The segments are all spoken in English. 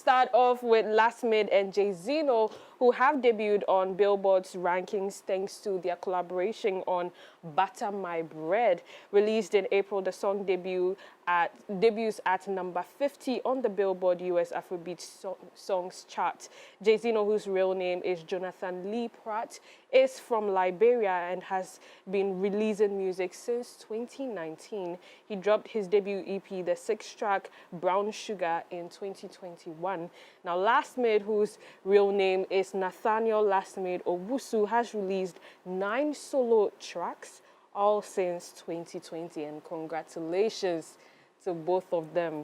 start off with Last Mid and Jay-Zino, who have debuted on Billboard's rankings thanks to their collaboration on Butter My Bread. Released in April, the song debuts at number 50 on the Billboard US Afrobeat Songs chart. Jay-Zino, whose real name is Jonathan Lee Pratt, is from Liberia and has been releasing music since 2019. He dropped his debut EP, the 6-track Brown Sugar, in 2021. Now, Last Mid, whose real name is Nathaniel Lastmid Owusu, has released 9 solo tracks, all since 2020, and congratulations to both of them.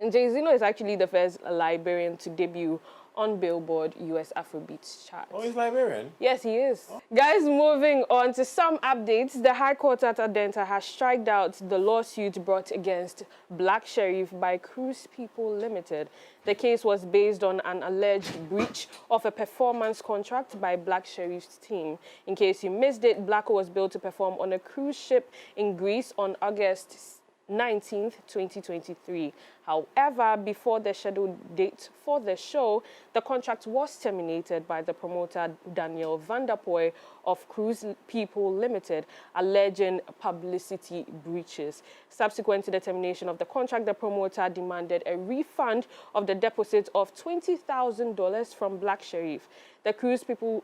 And Jay-Zino is actually the first Liberian to debut on Billboard US Afrobeats chart. Oh, he's Liberian? Yes, he is. Oh. Guys, moving on to some updates. The High Court at Adenta has struck out the lawsuit brought against Black Sheriff by Cruise People Limited. The case was based on an alleged breach of a performance contract by Black Sheriff's team. In case you missed it, Blacko was billed to perform on a cruise ship in Greece on August 19th, 2023. However, before the scheduled date for the show, the contract was terminated by the promoter Daniel Vanderpoy of Cruise People Limited, alleging publicity breaches. Subsequent to the termination of the contract, the promoter demanded a refund of the deposit of $20,000 from Black Sheriff. The Cruise People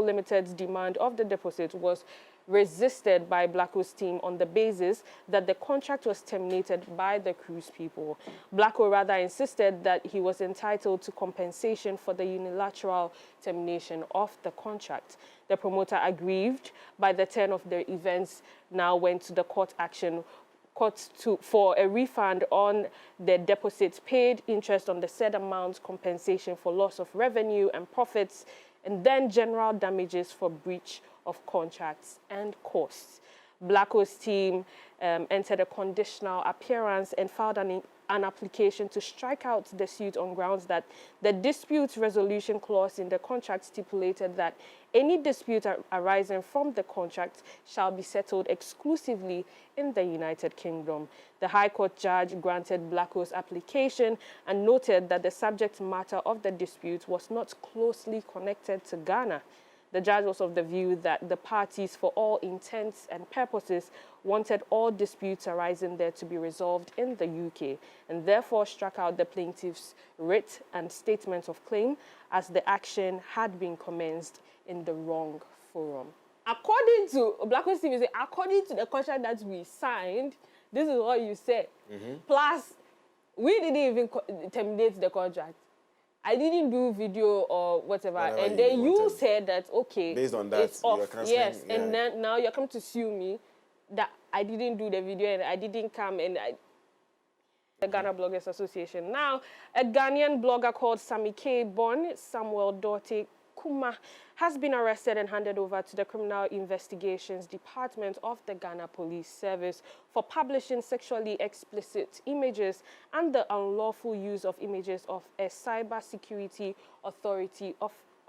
Limited's demand of the deposit was resisted by Blacko's team on the basis that the contract was terminated by the Cruise People. Blacko rather insisted that he was entitled to compensation for the unilateral termination of the contract. The promoter, aggrieved by the turn of the events, now went to the court action for a refund on the deposits paid, interest on the said amount, compensation for loss of revenue and profits, and then general damages for breach of contracts and costs. Blacko's team entered a conditional appearance and filed an application to strike out the suit on grounds that the dispute resolution clause in the contract stipulated that any dispute arising from the contract shall be settled exclusively in the United Kingdom. The High Court judge granted Blacko's application and noted that the subject matter of the dispute was not closely connected to Ghana. The judge was of the view that the parties, for all intents and purposes, wanted all disputes arising there to be resolved in the UK, and therefore struck out the plaintiff's writ and statement of claim as the action had been commenced in the wrong forum. According to Blacko's team, according to the contract that we signed, this is what you said. Plus, we didn't even terminate the contract. I didn't do video or whatever, and then you said that, okay, based on that, it's off. Yes, yeah. And then now you're coming to sue me that I didn't do the video and I didn't come and the Ghana Bloggers Association. Now, a Ghanaian blogger called Sami K. Bon Samuel Dorte Kuma has been arrested and handed over to the Criminal Investigations Department of the Ghana Police Service for publishing sexually explicit images and the unlawful use of images of a cybersecurity authority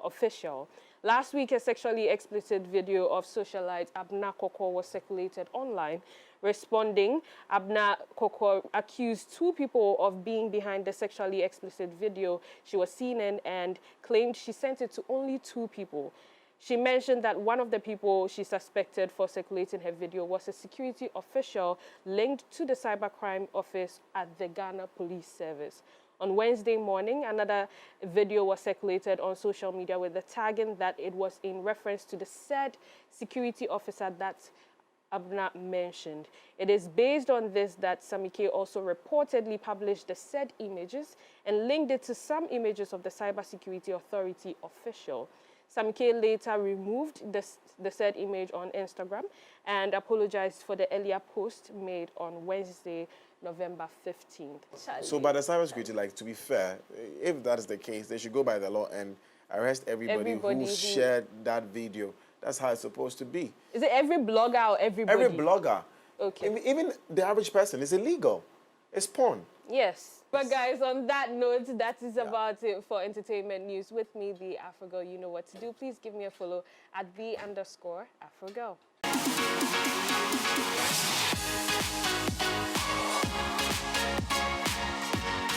official. Last week, a sexually explicit video of socialite Abna Koko was circulated online. Responding, Abna Koko accused 2 people of being behind the sexually explicit video she was seen in and claimed she sent it to only 2 people. She mentioned that one of the people she suspected for circulating her video was a security official linked to the cybercrime office at the Ghana Police Service. On Wednesday morning, another video was circulated on social media with the tagging that it was in reference to the said security officer that Abna mentioned. It is based on this that Samike also reportedly published the said images and linked it to some images of the cybersecurity authority official. Samike later removed the said image on Instagram and apologized for the earlier post made on Wednesday, November 15th. So by the cybersecurity, like, to be fair, if that is the case, they should go by the law and arrest everybody who shared that video. That's how it's supposed to be. Is it every blogger or everybody? Every blogger. Okay. Even the average person. It's illegal. It's porn. Yes. But guys, on that note, that is about it for entertainment news. With me, the AfroGirl. You know what to do. Please give me a follow at _AfroGirl.